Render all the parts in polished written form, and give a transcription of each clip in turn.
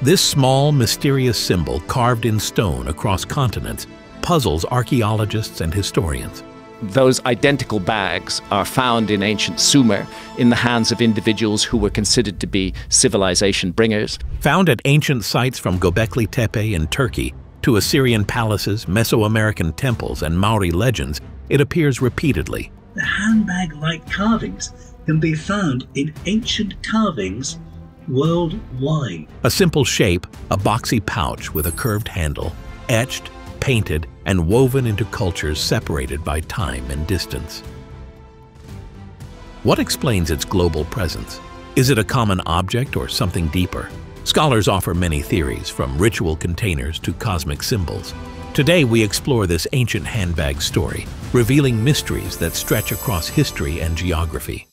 This small, mysterious symbol carved in stone across continents puzzles archaeologists and historians. Those identical bags are found in ancient Sumer in the hands of individuals who were considered to be civilization bringers. Found at ancient sites from Gobekli Tepe in Turkey to Assyrian palaces, Mesoamerican temples, and Maori legends, it appears repeatedly. The handbag-like carvings can be found in ancient carvings worldwide. A simple shape, a boxy pouch with a curved handle, etched, painted, and woven into cultures separated by time and distance. What explains its global presence? Is it a common object or something deeper? Scholars offer many theories, from ritual containers to cosmic symbols. Today we explore this ancient handbag story, revealing mysteries that stretch across history and geography.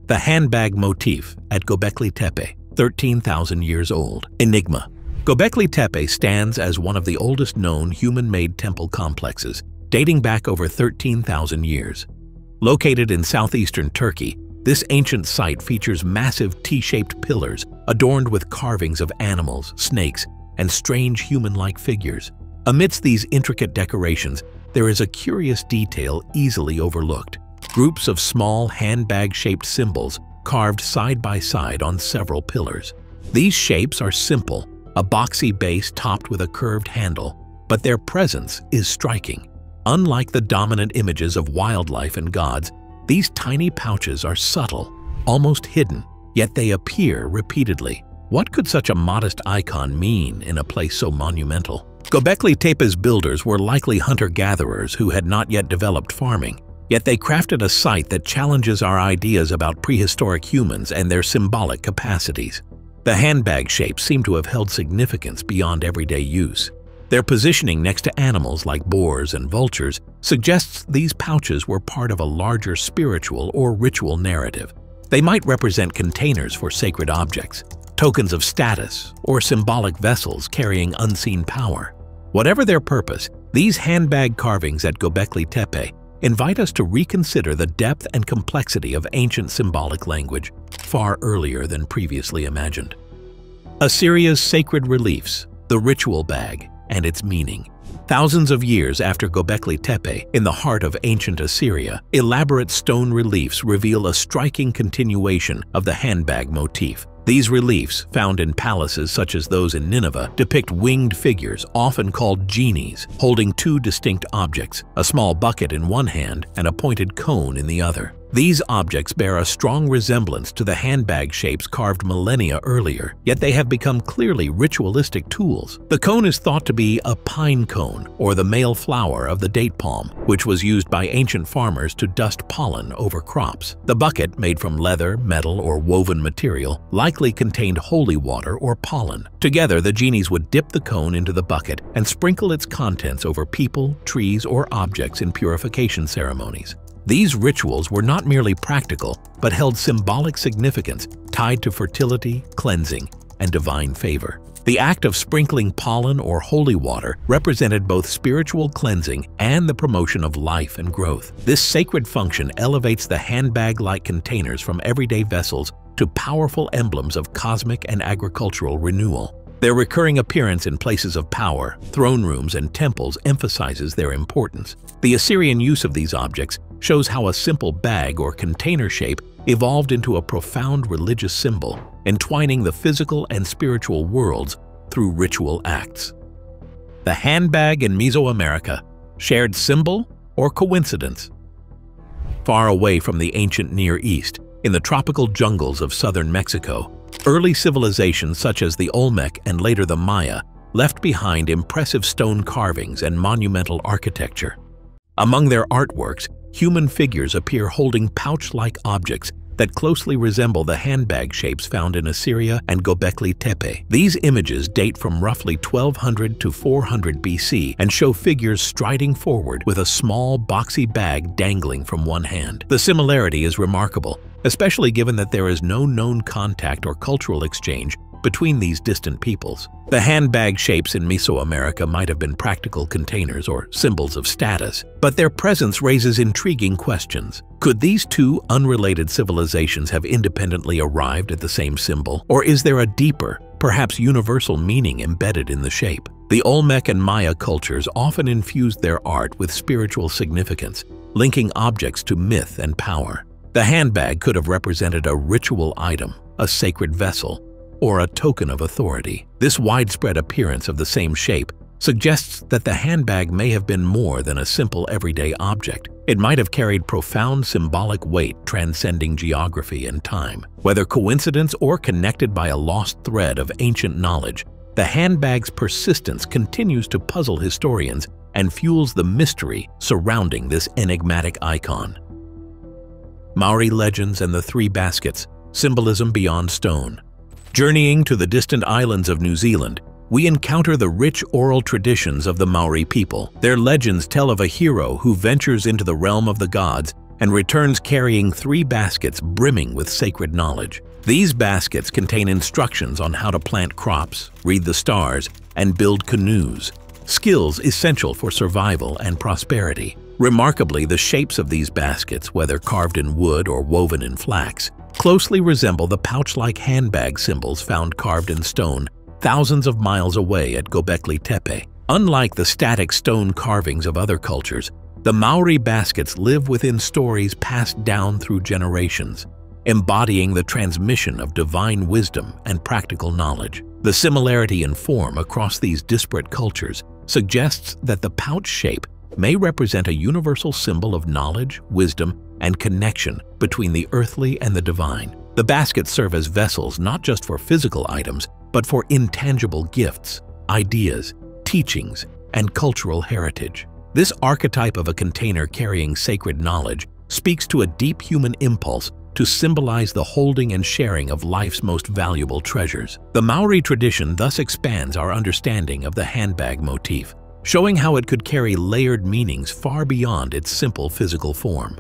The handbag motif at Gobekli Tepe, 13,000 years old. Enigma. Gobekli Tepe stands as one of the oldest known human-made temple complexes, dating back over 13,000 years. Located in southeastern Turkey, this ancient site features massive T-shaped pillars adorned with carvings of animals, snakes, and strange human-like figures. Amidst these intricate decorations, there is a curious detail easily overlooked. Groups of small handbag-shaped symbols carved side by side on several pillars. These shapes are simple, a boxy base topped with a curved handle, but their presence is striking. Unlike the dominant images of wildlife and gods, these tiny pouches are subtle, almost hidden, yet they appear repeatedly. What could such a modest icon mean in a place so monumental? Gobekli Tepe's builders were likely hunter-gatherers who had not yet developed farming, yet they crafted a site that challenges our ideas about prehistoric humans and their symbolic capacities. The handbag shapes seem to have held significance beyond everyday use. Their positioning next to animals like boars and vultures suggests these pouches were part of a larger spiritual or ritual narrative. They might represent containers for sacred objects, tokens of status, or symbolic vessels carrying unseen power. Whatever their purpose, these handbag carvings at Gobekli Tepe invite us to reconsider the depth and complexity of ancient symbolic language, far earlier than previously imagined. Assyria's sacred reliefs, the ritual bag, and its meaning. Thousands of years after Gobekli Tepe, in the heart of ancient Assyria, elaborate stone reliefs reveal a striking continuation of the handbag motif. These reliefs, found in palaces such as those in Nineveh, depict winged figures, often called genies, holding two distinct objects, a small bucket in one hand and a pointed cone in the other. These objects bear a strong resemblance to the handbag shapes carved millennia earlier, yet they have become clearly ritualistic tools. The cone is thought to be a pine cone, or the male flower of the date palm, which was used by ancient farmers to dust pollen over crops. The bucket, made from leather, metal, or woven material, likely contained holy water or pollen. Together, the genies would dip the cone into the bucket and sprinkle its contents over people, trees, or objects in purification ceremonies. These rituals were not merely practical, but held symbolic significance tied to fertility, cleansing, and divine favor. The act of sprinkling pollen or holy water represented both spiritual cleansing and the promotion of life and growth. This sacred function elevates the handbag-like containers from everyday vessels to powerful emblems of cosmic and agricultural renewal. Their recurring appearance in places of power, throne rooms, and temples emphasizes their importance. The Assyrian use of these objects shows how a simple bag or container shape evolved into a profound religious symbol, entwining the physical and spiritual worlds through ritual acts. The handbag in Mesoamerica, shared symbol or coincidence? Far away from the ancient Near East, in the tropical jungles of southern Mexico, early civilizations such as the Olmec and later the Maya left behind impressive stone carvings and monumental architecture. Among their artworks, human figures appear holding pouch-like objects that closely resemble the handbag shapes found in Assyria and Gobekli Tepe. These images date from roughly 1200 to 400 BC and show figures striding forward with a small, boxy bag dangling from one hand. The similarity is remarkable, especially given that there is no known contact or cultural exchange between these distant peoples. The handbag shapes in Mesoamerica might have been practical containers or symbols of status, but their presence raises intriguing questions. Could these two unrelated civilizations have independently arrived at the same symbol, or is there a deeper, perhaps universal meaning embedded in the shape. The Olmec and Maya cultures often infused their art with spiritual significance, linking objects to myth and power. The handbag could have represented a ritual item, a sacred vessel, or a token of authority. This widespread appearance of the same shape suggests that the handbag may have been more than a simple everyday object. It might have carried profound symbolic weight transcending geography and time. Whether coincidence or connected by a lost thread of ancient knowledge, the handbag's persistence continues to puzzle historians and fuels the mystery surrounding this enigmatic icon. Maori legends and the three baskets, symbolism beyond stone. Journeying to the distant islands of New Zealand, we encounter the rich oral traditions of the Maori people. Their legends tell of a hero who ventures into the realm of the gods and returns carrying three baskets brimming with sacred knowledge. These baskets contain instructions on how to plant crops, read the stars, and build canoes, skills essential for survival and prosperity. Remarkably, the shapes of these baskets, whether carved in wood or woven in flax, closely resemble the pouch-like handbag symbols found carved in stone thousands of miles away at Gobekli Tepe. Unlike the static stone carvings of other cultures, the Maori baskets live within stories passed down through generations, embodying the transmission of divine wisdom and practical knowledge. The similarity in form across these disparate cultures suggests that the pouch shape may represent a universal symbol of knowledge, wisdom, and connection between the earthly and the divine. The baskets serve as vessels not just for physical items, but for intangible gifts, ideas, teachings, and cultural heritage. This archetype of a container carrying sacred knowledge speaks to a deep human impulse to symbolize the holding and sharing of life's most valuable treasures. The Maori tradition thus expands our understanding of the handbag motif, showing how it could carry layered meanings far beyond its simple physical form.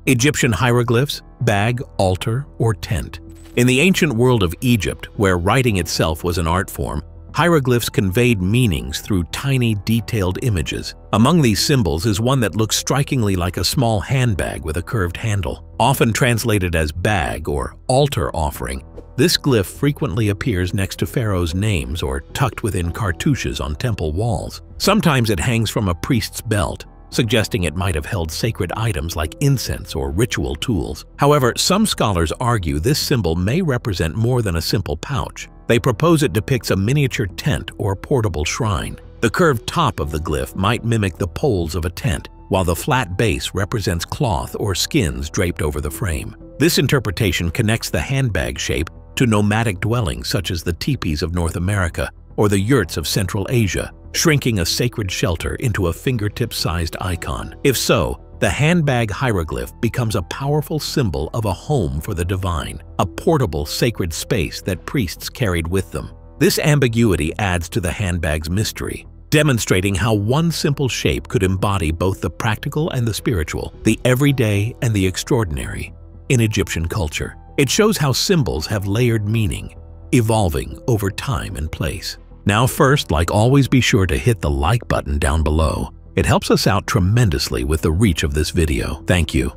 Egyptian hieroglyphs, bag, altar, or tent. In the ancient world of Egypt, where writing itself was an art form, hieroglyphs conveyed meanings through tiny, detailed images. Among these symbols is one that looks strikingly like a small handbag with a curved handle. Often translated as bag or altar offering, this glyph frequently appears next to pharaohs' names or tucked within cartouches on temple walls. Sometimes it hangs from a priest's belt, suggesting it might have held sacred items like incense or ritual tools. However, some scholars argue this symbol may represent more than a simple pouch. They propose it depicts a miniature tent or portable shrine. The curved top of the glyph might mimic the poles of a tent, while the flat base represents cloth or skins draped over the frame. This interpretation connects the handbag shape to nomadic dwellings such as the teepees of North America or the yurts of Central Asia, shrinking a sacred shelter into a fingertip-sized icon. If so, the handbag hieroglyph becomes a powerful symbol of a home for the divine, a portable sacred space that priests carried with them. This ambiguity adds to the handbag's mystery, demonstrating how one simple shape could embody both the practical and the spiritual, the everyday and the extraordinary, in Egyptian culture. It shows how symbols have layered meaning, evolving over time and place. Now first, like always, be sure to hit the like button down below. It helps us out tremendously with the reach of this video. Thank you.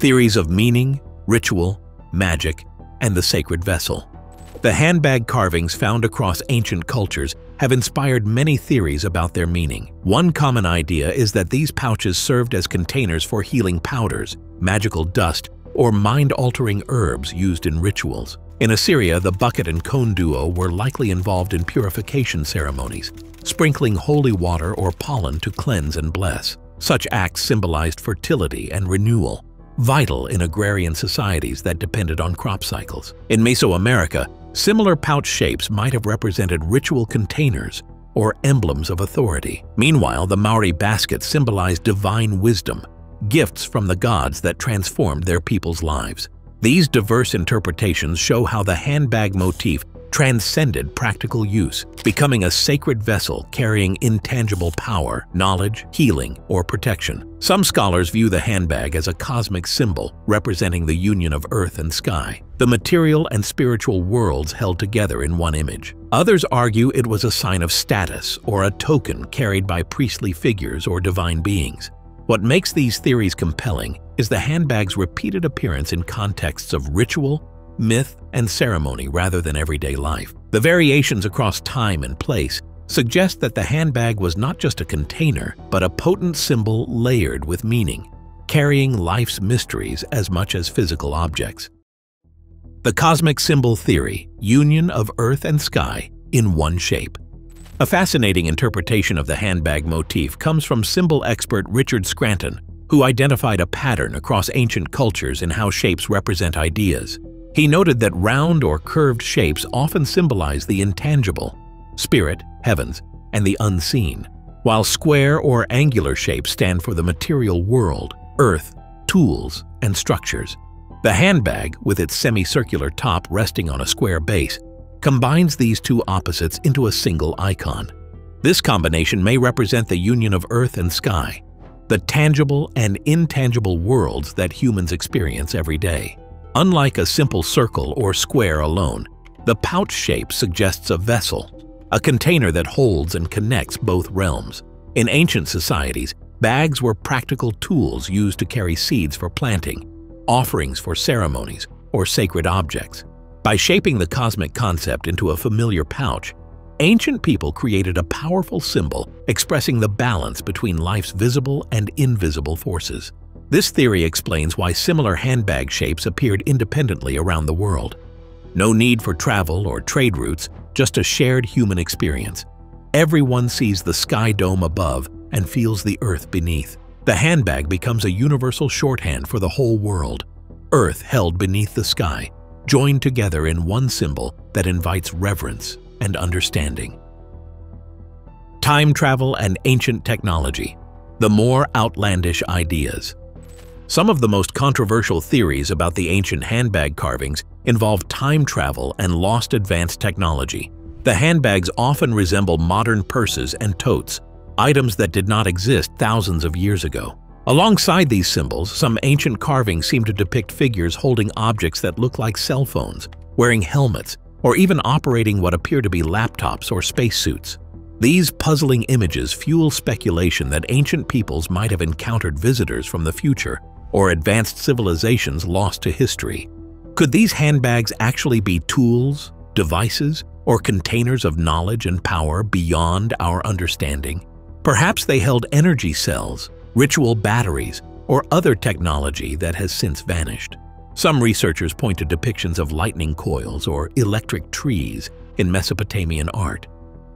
Theories of meaning, ritual, magic, and the sacred vessel. The handbag carvings found across ancient cultures have inspired many theories about their meaning. One common idea is that these pouches served as containers for healing powders, magical dust, or mind-altering herbs used in rituals. In Assyria, the bucket and cone duo were likely involved in purification ceremonies, sprinkling holy water or pollen to cleanse and bless. Such acts symbolized fertility and renewal, vital in agrarian societies that depended on crop cycles. In Mesoamerica, similar pouch shapes might have represented ritual containers or emblems of authority. Meanwhile, the Maori baskets symbolized divine wisdom, gifts from the gods that transformed their people's lives. These diverse interpretations show how the handbag motif transcended practical use, becoming a sacred vessel carrying intangible power, knowledge, healing, or protection. Some scholars view the handbag as a cosmic symbol representing the union of earth and sky, the material and spiritual worlds held together in one image. Others argue it was a sign of status or a token carried by priestly figures or divine beings. What makes these theories compelling is the handbag's repeated appearance in contexts of ritual, myth, and ceremony rather than everyday life. The variations across time and place suggest that the handbag was not just a container, but a potent symbol layered with meaning, carrying life's mysteries as much as physical objects. The cosmic symbol theory, union of earth and sky in one shape. A fascinating interpretation of the handbag motif comes from symbol expert Richard Scranton, who identified a pattern across ancient cultures in how shapes represent ideas. He noted that round or curved shapes often symbolize the intangible, spirit, heavens, and the unseen, while square or angular shapes stand for the material world, earth, tools, and structures. The handbag, with its semicircular top resting on a square base, combines these two opposites into a single icon. This combination may represent the union of earth and sky, the tangible and intangible worlds that humans experience every day. Unlike a simple circle or square alone, the pouch shape suggests a vessel, a container that holds and connects both realms. In ancient societies, bags were practical tools used to carry seeds for planting, offerings for ceremonies, or sacred objects. By shaping the cosmic concept into a familiar pouch, ancient people created a powerful symbol expressing the balance between life's visible and invisible forces. This theory explains why similar handbag shapes appeared independently around the world. No need for travel or trade routes, just a shared human experience. Everyone sees the sky dome above and feels the earth beneath. The handbag becomes a universal shorthand for the whole world. Earth held beneath the sky, joined together in one symbol that invites reverence and understanding. Time travel and ancient technology. The more outlandish ideas. Some of the most controversial theories about the ancient handbag carvings involve time travel and lost advanced technology. The handbags often resemble modern purses and totes, items that did not exist thousands of years ago. Alongside these symbols, some ancient carvings seem to depict figures holding objects that look like cell phones, wearing helmets, or even operating what appear to be laptops or spacesuits. These puzzling images fuel speculation that ancient peoples might have encountered visitors from the future or advanced civilizations lost to history. Could these handbags actually be tools, devices, or containers of knowledge and power beyond our understanding? Perhaps they held energy cells, ritual batteries, or other technology that has since vanished. Some researchers point to depictions of lightning coils or electric trees in Mesopotamian art,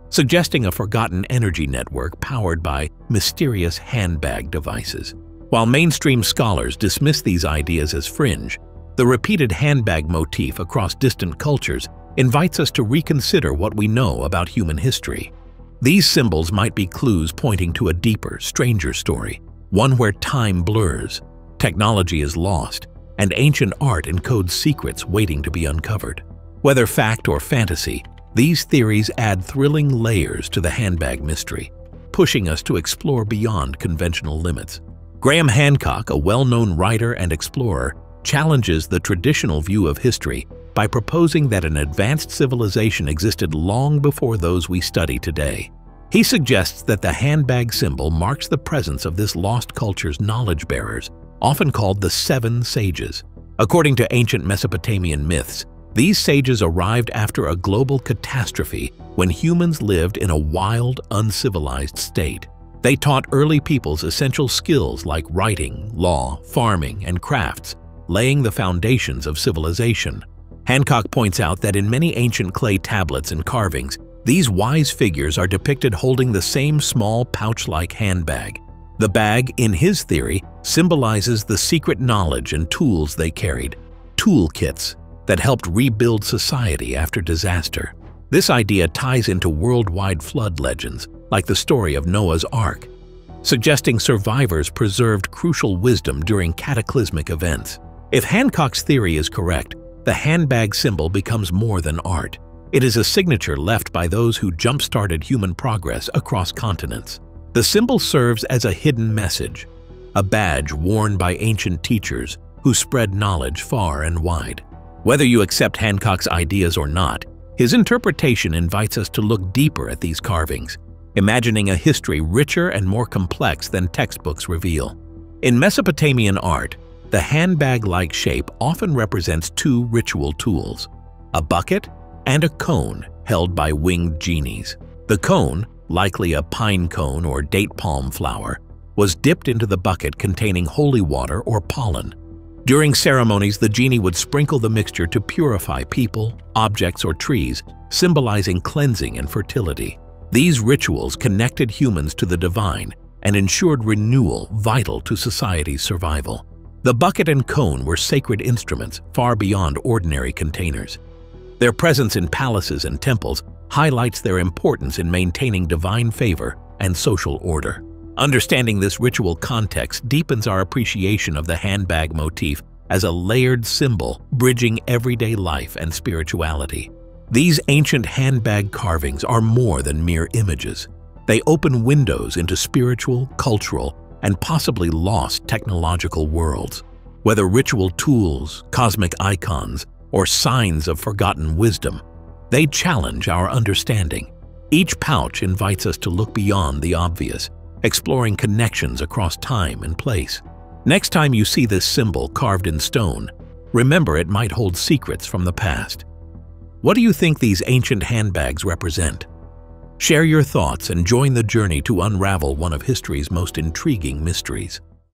suggesting a forgotten energy network powered by mysterious handbag devices. While mainstream scholars dismiss these ideas as fringe, the repeated handbag motif across distant cultures invites us to reconsider what we know about human history. These symbols might be clues pointing to a deeper, stranger story, one where time blurs, technology is lost, and ancient art encodes secrets waiting to be uncovered. Whether fact or fantasy, these theories add thrilling layers to the handbag mystery, pushing us to explore beyond conventional limits. Graham Hancock, a well-known writer and explorer, challenges the traditional view of history by proposing that an advanced civilization existed long before those we study today. He suggests that the handbag symbol marks the presence of this lost culture's knowledge bearers, often called the Seven Sages. According to ancient Mesopotamian myths, these sages arrived after a global catastrophe when humans lived in a wild, uncivilized state. They taught early peoples essential skills like writing, law, farming, and crafts, laying the foundations of civilization. Hancock points out that in many ancient clay tablets and carvings, these wise figures are depicted holding the same small pouch-like handbag. The bag, in his theory, symbolizes the secret knowledge and tools they carried, toolkits that helped rebuild society after disaster. This idea ties into worldwide flood legends, like the story of Noah's Ark, suggesting survivors preserved crucial wisdom during cataclysmic events. If Hancock's theory is correct, the handbag symbol becomes more than art. It is a signature left by those who jump-started human progress across continents. The symbol serves as a hidden message, a badge worn by ancient teachers who spread knowledge far and wide. Whether you accept Hancock's ideas or not, his interpretation invites us to look deeper at these carvings, imagining a history richer and more complex than textbooks reveal. In Mesopotamian art, The handbag-like shape often represents two ritual tools, a bucket and a cone held by winged genies. The cone, likely a pine cone or date palm flower, was dipped into the bucket containing holy water or pollen. During ceremonies, the genie would sprinkle the mixture to purify people, objects, or trees, symbolizing cleansing and fertility. These rituals connected humans to the divine and ensured renewal vital to society's survival. The bucket and cone were sacred instruments far beyond ordinary containers. Their presence in palaces and temples highlights their importance in maintaining divine favor and social order. Understanding this ritual context deepens our appreciation of the handbag motif as a layered symbol bridging everyday life and spirituality. These ancient handbag carvings are more than mere images. They open windows into spiritual, cultural, and possibly lost technological worlds. Whether ritual tools, cosmic icons, or signs of forgotten wisdom, they challenge our understanding. Each pouch invites us to look beyond the obvious, exploring connections across time and place. Next time you see this symbol carved in stone, remember it might hold secrets from the past. What do you think these ancient handbags represent? Share your thoughts and join the journey to unravel one of history's most intriguing mysteries.